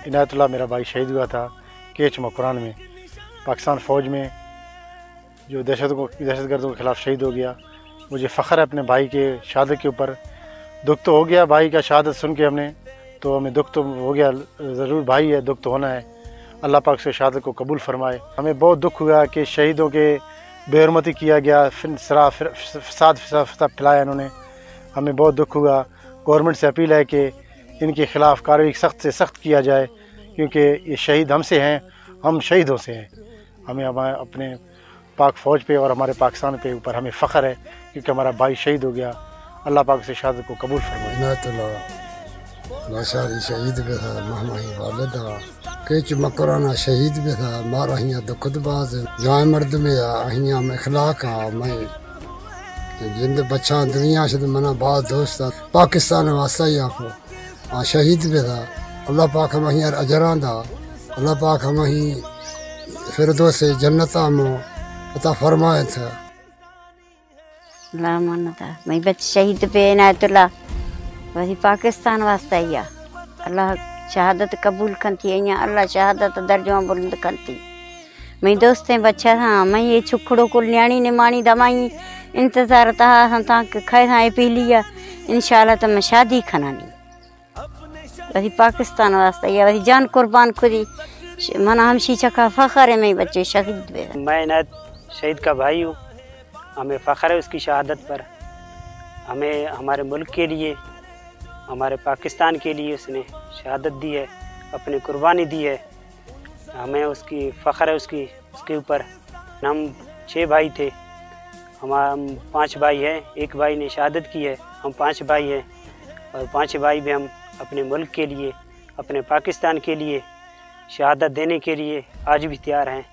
इनायतुल्लाह मेरा भाई शहीद हुआ था केच मकरान में, पाकिस्तान फ़ौज में, जो दहशतगर्दों के ख़िलाफ़ शहीद हो गया। मुझे फ़ख्र है अपने भाई के शहादत के ऊपर। दुख तो हो गया भाई का शहादत सुन के हमने, तो हमें दुख तो हो गया, ज़रूर भाई है, दुख तो होना है। अल्लाह पाक से शहादत को कबूल फरमाए। हमें बहुत दुख हुआ कि शहीदों के बेहरमती किया गया, फसाद फैलाया इन्होंने, हमें बहुत दुख हुआ। गवर्नमेंट से अपील है कि इनके ख़िलाफ़ कार्रवाई सख्त से सख्त किया जाए, क्योंकि ये शहीद हमसे हैं, हम शहीदों से हैं। हमें अपने पाक फ़ौज पे और हमारे पाकिस्तान पे ऊपर हमें फ़ख्र है, क्योंकि हमारा भाई शहीद हो गया। अल्लाह पाक से शहादत को कबूल फरमाए। लाशारी शहीद भी था, महमाही वालिद केच मकराना शहीद भी था, मारा हियाँ दुखदबाज जाए मर्द में हियाँ में इखलाक मैं जिंद बच्चा दुनिया से मना बहुत दोस्त पाकिस्तान वास्ता ही आपको शहीद भी था। अल्लाह पाक हम हियाँ अजरां दा, अल्लाह पाक हम ही फिरदौस जन्नता में अता फरमाए था। मैं बच्चे शहीद पे इनायतुल्लाह वही पाकिस्तान वास्ते ही अल्लाह शहादत कबूल कंती अँ अल्लाह शहादत दर्जो बुलंद कंती। मैं दोस्तें बच्चा था मैं ये छुखड़ो को न्याणी ने मानी दमाई इंतज़ार था खैर हाँ पहली इंशाल्लाह तो मैं शादी खनानी वही पाकिस्तान वास्ते ही वही जान कुर्बान खुदी मना हम शीशा का फ़ख्र है। मैं बच्चे शहीद भी मैं इनायत शहीद का भाई हूँ, हमें फ़ख्र है उसकी शहादत पर। हमें हमारे मुल्क के लिए, हमारे पाकिस्तान के लिए उसने शहादत दी है, अपनी कुर्बानी दी है। हमें उसकी फ़ख्र है उसके ऊपर। हम 6 भाई थे, हम 5 भाई हैं, एक भाई ने शहादत की है, हम 5 भाई हैं और 5 भाई भी हम अपने मुल्क के लिए, अपने पाकिस्तान के लिए शहादत देने के लिए आज भी तैयार हैं।